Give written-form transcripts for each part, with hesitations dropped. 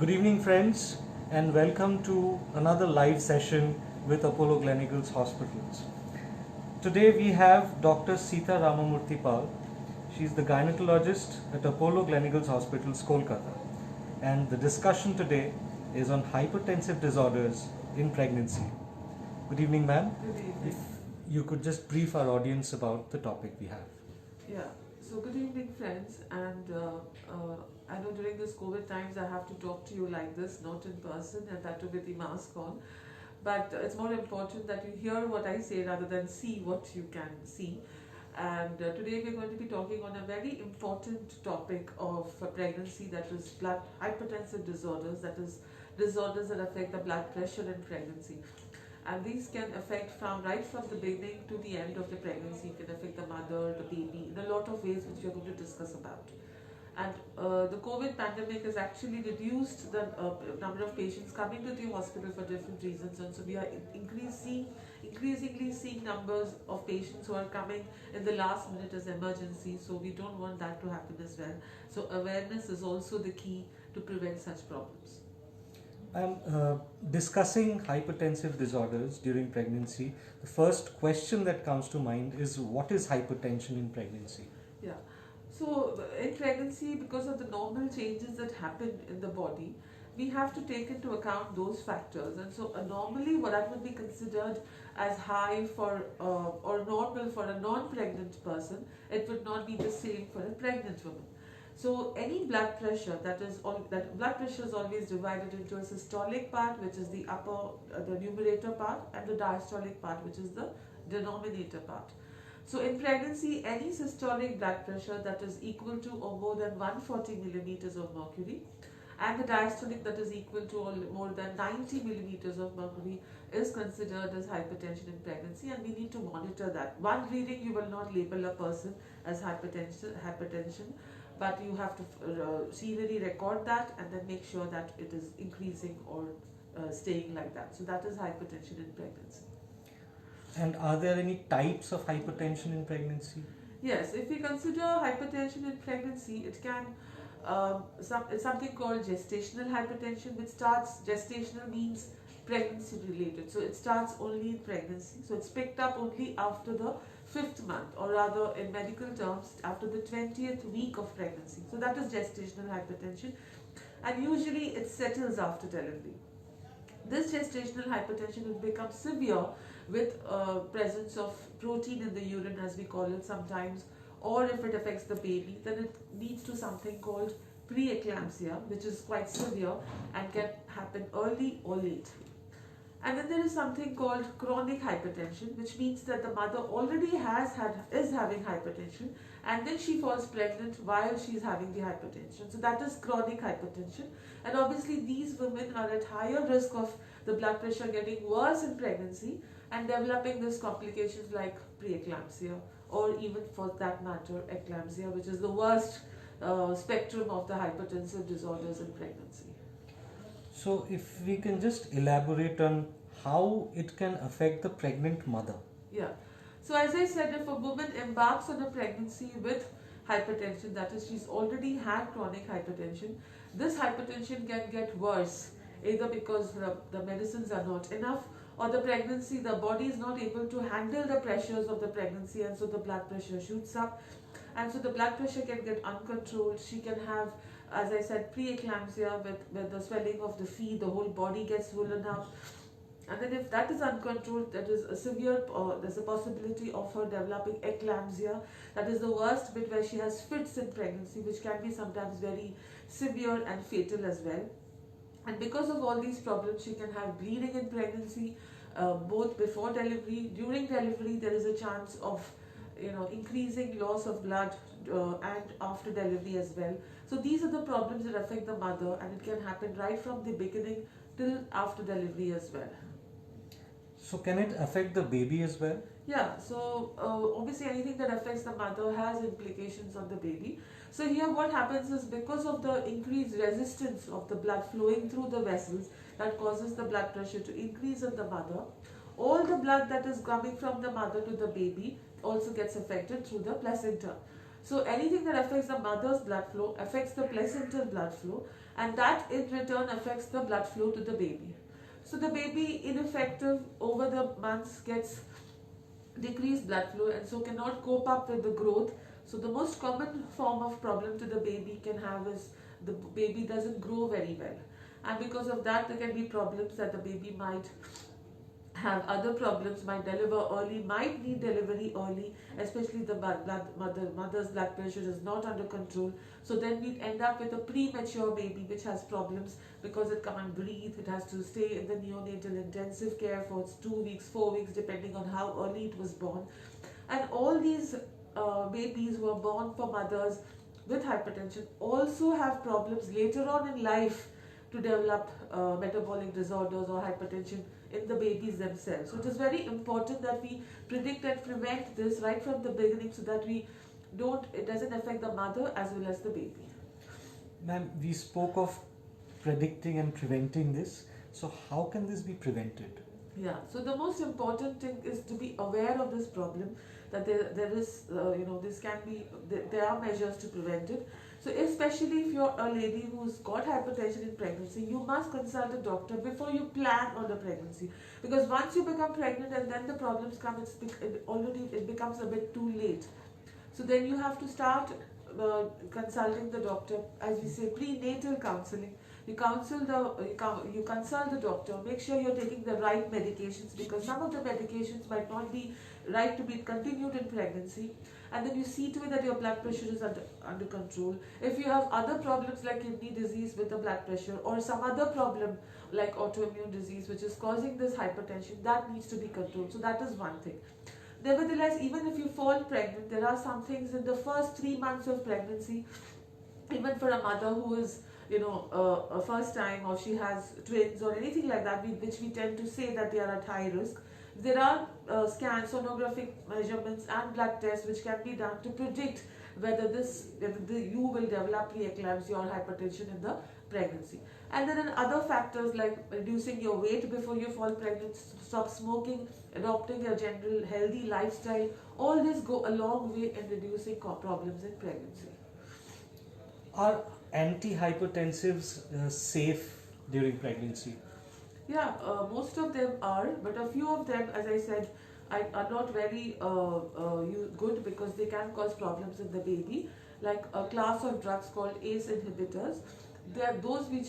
Good evening, friends, and welcome to another live session with Apollo Gleneagles Hospitals. Today we have Dr. Sita Ramamurthy Pal. She's the gynecologist at Apollo Gleneagles Hospitals, Kolkata. And the discussion today is on hypertensive disorders in pregnancy. Good evening, ma'am. Good evening. If you could just brief our audience about the topic we have. Yeah, so good evening, friends. I know during this COVID times I have to talk to you like this, not in person, and that too with the mask on. But it's more important that you hear what I say rather than see what you can see. And today we're going to be talking on a very important topic of pregnancy, that is blood hypertensive disorders, that is disorders that affect the blood pressure in pregnancy. And these can affect right from the beginning to the end of the pregnancy. It can affect the mother, the baby, in a lot of ways which we are going to discuss about. And the COVID pandemic has actually reduced the number of patients coming to the hospital for different reasons, and so we are increasingly seeing numbers of patients who are coming in the last minute as emergency. So we don't want that to happen as well. So awareness is also the key to prevent such problems. Discussing hypertensive disorders during pregnancy. The first question that comes to mind is, what is hypertension in pregnancy? Yeah. So in pregnancy, because of the normal changes that happen in the body, we have to take into account those factors. And so normally what that would be considered as high for or normal for a non-pregnant person, it would not be the same for a pregnant woman. So any blood pressure that blood pressure is always divided into a systolic part, which is the the numerator part, and the diastolic part, which is the denominator part. So in pregnancy, any systolic blood pressure that is equal to or more than 140 millimeters of mercury, and the diastolic that is equal to or more than 90 millimeters of mercury is considered as hypertension in pregnancy, and we need to monitor that. One reading you will not label a person as hypertension, but you have to serially record that and then make sure that it is increasing or staying like that. So that is hypertension in pregnancy. And are there any types of hypertension in pregnancy? Yes, if we consider hypertension in pregnancy, it can it's something called gestational hypertension, which starts. Gestational means pregnancy related, so it starts only in pregnancy. So it's picked up only after the 5th month, or rather, in medical terms, after the 20th week of pregnancy. So that is gestational hypertension, and usually it settles after delivery. This gestational hypertension will become severe with presence of protein in the urine, as we call it sometimes, or if it affects the baby, then it leads to something called preeclampsia, which is quite severe and can happen early or late. And then there is something called chronic hypertension, which means that the mother already is having hypertension, and then she falls pregnant while she is having the hypertension. So that is chronic hypertension, and obviously these women are at higher risk of the blood pressure getting worse in pregnancy and developing these complications like preeclampsia, or even for that matter eclampsia, which is the worst spectrum of the hypertensive disorders in pregnancy. So, if we can just elaborate on how it can affect the pregnant mother. Yeah. So, as I said, if a woman embarks on a pregnancy with hypertension, that is, she's already had chronic hypertension, this hypertension can get worse, either because the medicines are not enough, or the pregnancy, the body is not able to handle the pressures of the pregnancy, and so the blood pressure shoots up. And so the blood pressure can get uncontrolled. She can have, as I said, preeclampsia with the swelling of the feet, the whole body gets swollen up. And then if that is uncontrolled, that is a severe, there's a possibility of her developing eclampsia. That is the worst bit, where she has fits in pregnancy, which can be sometimes very severe and fatal as well. And because of all these problems, she can have bleeding in pregnancy, both before delivery. During delivery, there is a chance of increasing loss of blood and after delivery as well. So these are the problems that affect the mother, and it can happen right from the beginning till after delivery as well. So, can it affect the baby as well? Yeah, so obviously anything that affects the mother has implications on the baby. So here what happens is, because of the increased resistance of the blood flowing through the vessels, that causes the blood pressure to increase in the mother. All the blood that is coming from the mother to the baby also gets affected through the placenta. So anything that affects the mother's blood flow affects the placental blood flow, and that in return affects the blood flow to the baby. So the baby, ineffective over the months, gets decreased blood flow and so cannot cope up with the growth. So the most common form of problem to the baby can have is the baby doesn't grow very well, and because of that there can be problems that the baby might have other problems, might deliver early, might need delivery early, especially the mother's blood pressure is not under control. So then we end up with a premature baby which has problems because it can't breathe, it has to stay in the neonatal intensive care for 2 weeks, 4 weeks, depending on how early it was born. And all these babies who are born for mothers with hypertension also have problems later on in life to develop metabolic disorders or hypertension in the babies themselves. So it is very important that we predict and prevent this right from the beginning so that it doesn't affect the mother as well as the baby. Ma'am, we spoke of predicting and preventing this. So how can this be prevented? Yeah, so the most important thing is to be aware of this problem, that there is, this can be, there are measures to prevent it. So especially if you're a lady who's got hypertension in pregnancy, you must consult a doctor before you plan on the pregnancy. Because once you become pregnant and then the problems come, it becomes a bit too late. So then you have to start consulting the doctor, as we say, prenatal counseling. You consult the doctor, make sure you're taking the right medications, because some of the medications might not be right to be continued in pregnancy, and then you see to it that your blood pressure is under control. If you have other problems like kidney disease with the blood pressure, or some other problem like autoimmune disease which is causing this hypertension, that needs to be controlled. So that is one thing. Nevertheless, even if you fall pregnant, there are some things in the first 3 months of pregnancy, even for a mother who is a first time, or she has twins or anything like that, which we tend to say that they are at high risk. There are scans, sonographic measurements and blood tests which can be done to predict whether you will develop preeclampsia or hypertension in the pregnancy. And then other factors like reducing your weight before you fall pregnant, stop smoking, adopting a general healthy lifestyle, all this go a long way in reducing problems in pregnancy. Are antihypertensives safe during pregnancy? Yeah, most of them are, but a few of them, as I said, are not very good because they can cause problems in the baby. Like a class of drugs called ACE inhibitors. They are those which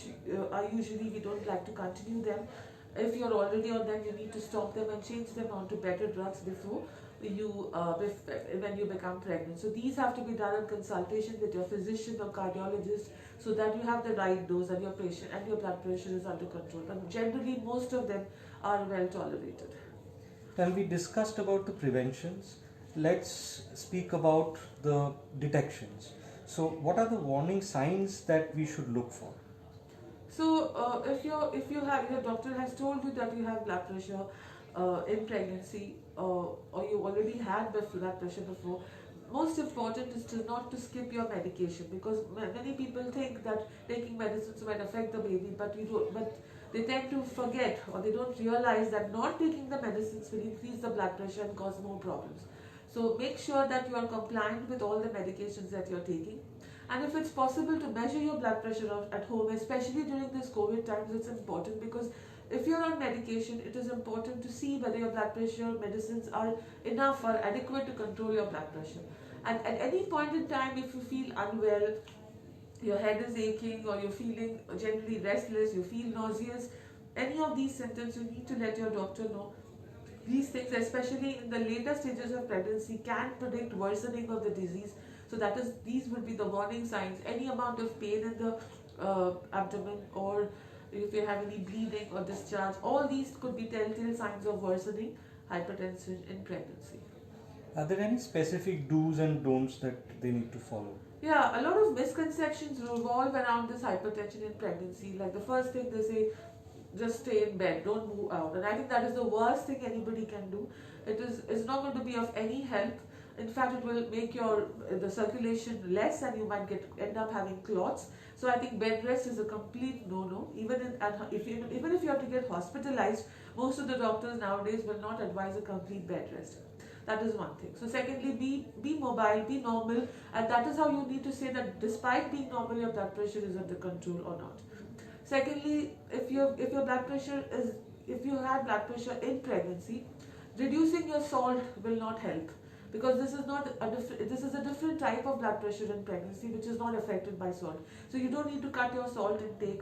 are usually, we don't like to continue them. If you're already on them, you need to stop them and change them onto better drugs before when you become pregnant. So these have to be done in consultation with your physician or cardiologist, so that you have the right dose and your blood pressure is under control. But generally, most of them are well tolerated. Then we discussed about the preventions. Let's speak about the detections. So what are the warning signs that we should look for? So if your doctor has told you that you have blood pressure in pregnancy, or you already had blood pressure before, most important is not to skip your medication, because many people think that taking medicines might affect the baby, but they tend to forget, or they don't realize that not taking the medicines will increase the blood pressure and cause more problems. So make sure that you are compliant with all the medications that you're taking. And if it's possible to measure your blood pressure at home, especially during this COVID times, it's important, because if you're on medication, it is important to see whether your blood pressure medicines are enough or adequate to control your blood pressure. And at any point in time, if you feel unwell, your head is aching, or you're feeling generally restless, you feel nauseous, any of these symptoms, you need to let your doctor know. These things, especially in the later stages of pregnancy, can predict worsening of the disease. So these would be the warning signs. Any amount of pain in the abdomen, or if you have any bleeding or discharge, all these could be telltale signs of worsening hypertension in pregnancy. Are there any specific do's and don'ts that they need to follow? Yeah, a lot of misconceptions revolve around this hypertension in pregnancy. Like the first thing they say, just stay in bed, don't move out. And I think that is the worst thing anybody can do. It's not going to be of any help. In fact, it will make the circulation less, and you might end up having clots. So I think bed rest is a complete no-no. Even if you have to get hospitalized, most of the doctors nowadays will not advise a complete bed rest. That is one thing. So secondly, be mobile, be normal, and that is how you need to say that despite being normal, your blood pressure is under control or not. Secondly, if your blood pressure is, if you had blood pressure in pregnancy, reducing your salt will not help, because this is not a this is a different type of blood pressure in pregnancy which is not affected by salt. So you don't need to cut your salt intake,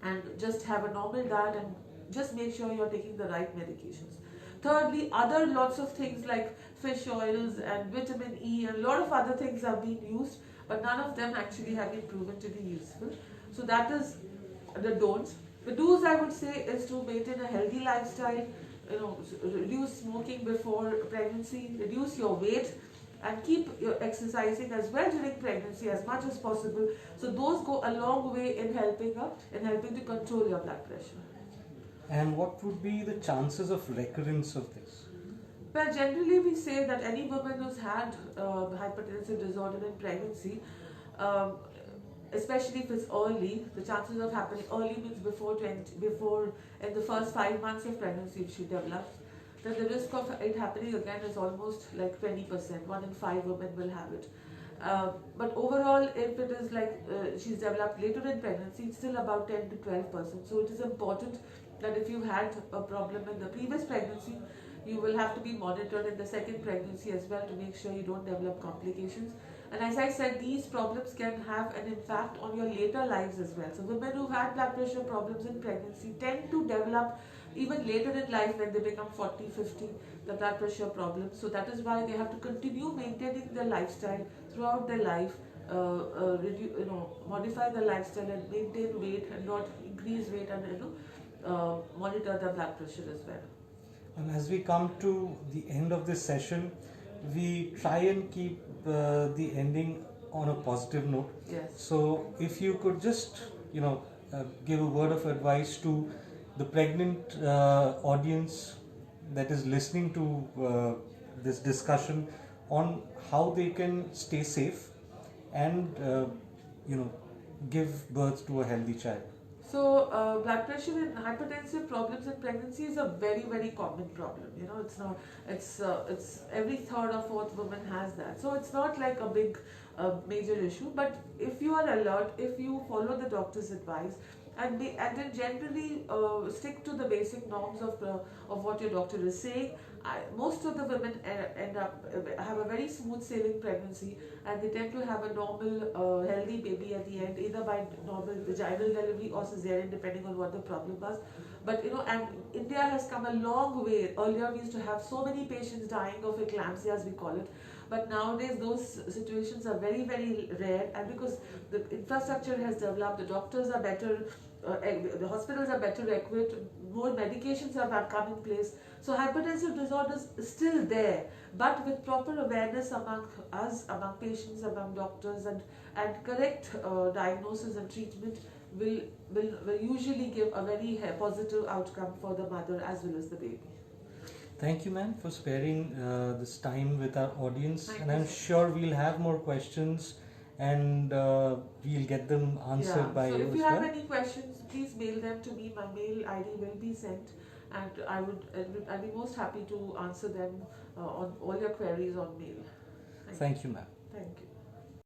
and just have a normal diet, and just make sure you're taking the right medications. Thirdly, other lots of things like fish oils and vitamin E and a lot of other things have been used, but none of them actually have been proven to be useful. So that is the don'ts. The do's, I would say, is to maintain a healthy lifestyle, reduce smoking before pregnancy, reduce your weight, and keep your exercising as well during pregnancy as much as possible. So those go a long way in helping to control your blood pressure. And what would be the chances of recurrence of this? Well, generally we say that any woman who's had hypertensive disorder in pregnancy, especially if it's early, the chances of happening early means before in the first 5 months of pregnancy if she develops, then the risk of it happening again is almost like 20%. 1 in 5 women will have it. But overall, if it is like she's developed later in pregnancy, it's still about 10 to 12%. So it is important that if you had a problem in the previous pregnancy, you will have to be monitored in the second pregnancy as well to make sure you don't develop complications. And as I said, these problems can have an impact on your later lives as well. So women who had blood pressure problems in pregnancy tend to develop even later in life when they become 40, 50, the blood pressure problems. So that is why they have to continue maintaining their lifestyle throughout their life, modify the lifestyle and maintain weight and not increase weight, and monitor the blood pressure as well. And as we come to the end of this session, we try and keep the ending on a positive note. Yes. So if you could just, give a word of advice to the pregnant audience that is listening to this discussion on how they can stay safe and, give birth to a healthy child. So blood pressure and hypertensive problems in pregnancy is a very, very common problem. It's every third or fourth woman has that. So it's not like a big major issue. But if you are alert, if you follow the doctor's advice, and then generally stick to the basic norms of what your doctor is saying, most of the women end up have a very smooth sailing pregnancy, and they tend to have a normal healthy baby at the end, either by normal vaginal delivery or cesarean, depending on what the problem was. But and India has come a long way. Earlier we used to have so many patients dying of eclampsia, as we call it, but nowadays those situations are very, very rare, and because the infrastructure has developed, the doctors are better, the hospitals are better equipped, more medications have come in place. So hypertensive disorders is still there, but with proper awareness among us, among patients, among doctors, and correct diagnosis and treatment will usually give a very positive outcome for the mother as well as the baby. Thank you, ma'am, for sparing this time with our audience. Thank and you. I'm sure we'll have more questions, and we'll get them answered by so you if as you have well. any questions, please mail them to me. My mail ID will be sent, and I'll be most happy to answer them on all your queries on mail. Thank you, ma'am. Thank you.